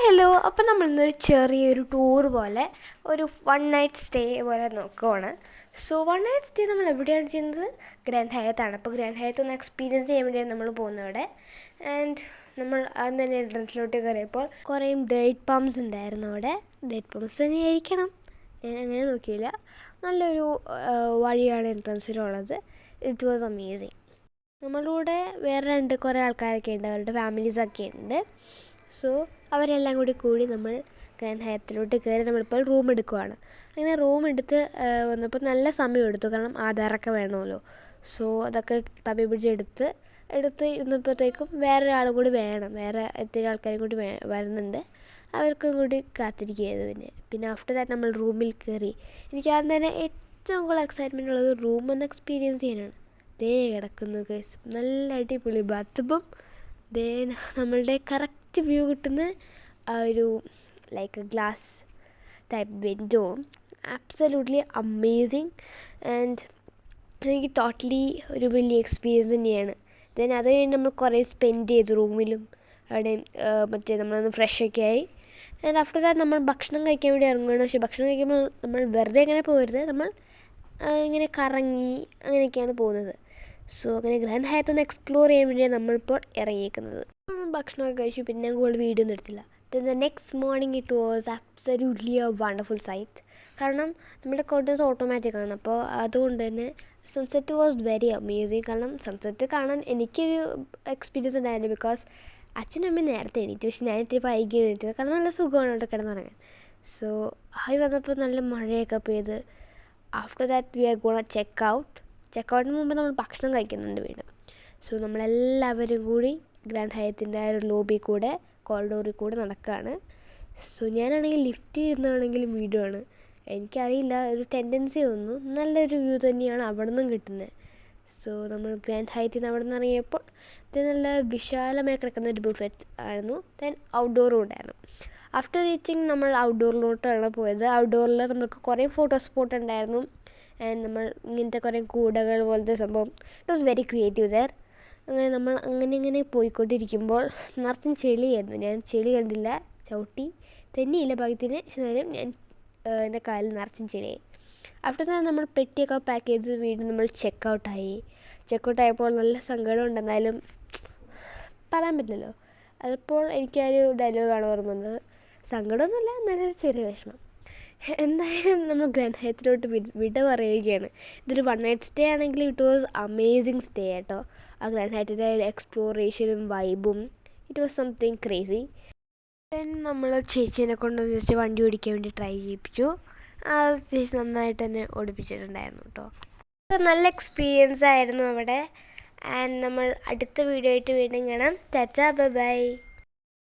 Hello, അപ്പം നമ്മളിന്നൊരു ചെറിയൊരു tour പോലെ ഒരു 1 നൈറ്റ് സ്റ്റേ പോലെ നോക്കുവാണ്. സോ 1 നൈറ്റ് സ്റ്റേ നമ്മൾ എവിടെയാണ് ചെയ്യുന്നത്? ഗ്രാൻഡ് ഹയത്താണ്. അപ്പോൾ ഗ്രാൻഡ് ഹയത്ത് ഒന്ന് എക്സ്പീരിയൻസ് ചെയ്യാൻ വേണ്ടിയാണ് നമ്മൾ പോകുന്നത് അവിടെ. ആൻഡ് നമ്മൾ അതിന് തന്നെ എൻട്രൻസിലോട്ട് കയറിയപ്പോൾ കുറേ ഡേറ്റ് പംപ്സ് ഉണ്ടായിരുന്നു അവിടെ. ഡേറ്റ് പംപ്സ് തന്നെ ആയിരിക്കണം, ഞാൻ അങ്ങനെ നോക്കിയില്ല. നല്ലൊരു വഴിയാണ് എൻട്രൻസിലുള്ളത്. It was amazing. നമ്മളുടെ കൂടെ വേറെ കുറേ ആൾക്കാരൊക്കെ ഉണ്ട്, അവരുടെ ഫാമിലീസൊക്കെ ഉണ്ട്. സോ അവരെല്ലാം കൂടി നമ്മൾ ഗ്രാൻഡ് ഹയത്തിലോട്ട് കയറി നമ്മളിപ്പോൾ റൂം എടുക്കുവാണ്. അങ്ങനെ റൂം എടുത്ത് വന്നപ്പോൾ നല്ല സമയം എടുത്തു, കാരണം ആധാറൊക്കെ വേണമല്ലോ. സോ അതൊക്കെ തപ്പി പിടിച്ചെടുത്ത് ഇരുന്നപ്പോഴത്തേക്കും വേറൊരാളും കൂടി വേണം, വേറെ ഇത്തിരി ആൾക്കാരും കൂടി വരുന്നുണ്ട്. അവർക്കും കൂടി കാത്തിരിക്കുകയായിരുന്നു. പിന്നെ ആഫ്റ്റർ ദാറ്റ് നമ്മൾ റൂമിൽ കയറി. എനിക്ക് ആദ്യം തന്നെ ഏറ്റവും കൂടുതൽ എക്സൈറ്റ്മെൻ്റ് ഉള്ളത് റൂം ഒന്ന് എക്സ്പീരിയൻസ് ചെയ്യാനാണ്. ദേ കിടക്കുന്നു ഗൈസ്, നല്ല അടിപൊളി ബാത്റൂമും ദേ നമ്മളുടെ കറക്റ്റ് വ്യൂ കിട്ടുന്ന ആ ഒരു ലൈക്ക് ഗ്ലാസ് ടൈപ്പ് വിൻഡോവും. Absolutely amazing. ആൻഡ് എനിക്ക് ടോട്ടലി ഒരു വലിയ എക്സ്പീരിയൻസ് തന്നെയാണ്. ദെൻ അത് കഴിഞ്ഞ് നമ്മൾ കുറേ സ്പെൻഡ് ചെയ്തു റൂമിലും അവിടെയും. നമ്മളൊന്ന് ഫ്രഷൊക്കെ ആയി. ആൻഡ് ആഫ്റ്റർ ദാറ്റ് നമ്മൾ ഭക്ഷണം കഴിക്കാൻ വേണ്ടി ഇറങ്ങുകയാണ്. പക്ഷേ ഭക്ഷണം കഴിക്കുമ്പോൾ നമ്മൾ വെറുതെ അങ്ങനെ പോകരുത്, നമ്മൾ ഇങ്ങനെ കറങ്ങി അങ്ങനെയൊക്കെയാണ് പോകുന്നത്. സോ അങ്ങനെ ഗ്രാൻഡ് ഹയത്ത് ഒന്ന് എക്സ്പ്ലോർ ചെയ്യാൻ വേണ്ടിയാണ് നമ്മളിപ്പോൾ ഇറങ്ങിയിരിക്കുന്നത്. ഭക്ഷണമൊക്കെ കഴിച്ചു, പിന്നെ കൂടുതൽ വീഡിയോ ഒന്നും എടുത്തില്ല. Then the next morning it was absolutely a wonderful sight. കാരണം നമ്മുടെ കോട്ടേഴ്സ് ഓട്ടോമാറ്റിക് ആണ്, അപ്പോൾ അതുകൊണ്ട് തന്നെ സൺസെറ്റ് വാസ് വെരി അമേസിങ്. കാരണം സൺസെറ്റ് കാണാൻ എനിക്കൊരു എക്സ്പീരിയൻസ് ഉണ്ടായിരുന്നു, ബിക്കോസ് അച്ഛനും അമ്മയും നേരത്തെ എണീറ്റു, പക്ഷേ ഞാൻ ഇത്തിരി വൈകി എണീറ്റത്. കാരണം നല്ല സുഖമാണ് അവിടെ കിടന്നിറങ്ങാൻ. സോ ആയി വന്നപ്പോൾ നല്ല മഴയൊക്കെ പെയ്ത്. After that we are gonna ചെക്കൗട്ടിന് മുമ്പ് നമ്മൾ ഭക്ഷണം കഴിക്കുന്നുണ്ട് വീണ്ടും. സോ നമ്മളെല്ലാവരും കൂടി ഗ്രാൻഡ് ഹയത്തിൻ്റെ ആ ഒരു ലോബി കൂടെ കോറിഡോറിൽ കൂടെ നടക്കുകയാണ്. സോ ഞാനാണെങ്കിൽ ലിഫ്റ്റ് ഇരുന്നാണെങ്കിലും വീഡിയോ ആണ്. എനിക്കറിയില്ല, ഒരു ടെൻഡൻസി തോന്നുന്നു. നല്ലൊരു വ്യൂ തന്നെയാണ് അവിടെ നിന്നും കിട്ടുന്നത്. സോ നമ്മൾ ഗ്രാൻഡ് ഹയത്തിൽ നിന്ന് അവിടെ നിന്ന് ഇറങ്ങിയപ്പോൾ ഇത് നല്ല വിശാലമായി കിടക്കുന്ന ഒരു ബുഫറ്റ് ആയിരുന്നു. ദെൻ ഔട്ട്ഡോറും ഉണ്ടായിരുന്നു. ആഫ്റ്റർ റീച്ചിങ് നമ്മൾ ഔട്ട്ഡോറിലോട്ടാണ് പോയത്. ഔട്ട്ഡോറിൽ നമുക്ക് കുറേ ഫോട്ടോ സ്പോട്ട് ഉണ്ടായിരുന്നു. ആൻഡ് നമ്മൾ ഇങ്ങനത്തെ കുറേ കൂടകൾ പോലത്തെ സംഭവം. It was very creative there. അങ്ങനെ നമ്മൾ അങ്ങനെ പോയിക്കൊണ്ടിരിക്കുമ്പോൾ നിറച്ചും ചെളിയായിരുന്നു. ഞാൻ ചെളി കണ്ടില്ല, ചവിട്ടി തന്നെയില്ല ഭാഗ്യത്തിന്. പക്ഷേ എന്നാലും എൻ്റെ കാലിൽ നിറച്ചും ചെളിയായി. ആഫ്റ്റർ ദാറ്റ് നമ്മൾ പെട്ടിയൊക്കെ പാക്ക് ചെയ്ത് വീണ്ടും നമ്മൾ ചെക്കൗട്ടായപ്പോൾ നല്ല സങ്കടമുണ്ട്. എന്നാലും പറയാൻ പറ്റില്ലല്ലോ. അതിപ്പോൾ എനിക്കൊരു ഡയലോഗാണ് ഓർമ്മ വന്നത്. സങ്കടമൊന്നുമില്ല, നല്ലൊരു ചെറിയ വിഷമം. എന്തായാലും നമ്മൾ ഗ്രാൻഡ് ഹയത്തിലോട്ട് വിട പറയുകയാണ്. ഇതൊരു 1 നൈറ്റ് സ്റ്റേ ആണെങ്കിൽ ഇറ്റ് വാസ് അമേസിങ് സ്റ്റേ കേട്ടോ. ആ ഗ്രാൻഡ് ഹയത്തിൻ്റെ എക്സ്പ്ലോറേഷനും വൈബും, it was something crazy. Then നമ്മൾ ചേച്ചീനെ കൊണ്ട് ജസ്റ്റ് വണ്ടി ഓടിക്കാൻ വേണ്ടി ട്രൈ ചെയ്യിപ്പിച്ചു. ആ ചേച്ചി നന്നായിട്ട് തന്നെ ഓടിപ്പിച്ചിട്ടുണ്ടായിരുന്നു കേട്ടോ. നല്ല എക്സ്പീരിയൻസ് ആയിരുന്നു അവിടെ. ആൻഡ് നമ്മൾ അടുത്ത വീഡിയോ ആയിട്ട് വീണ്ടും കാണാം. Tata, bye bye.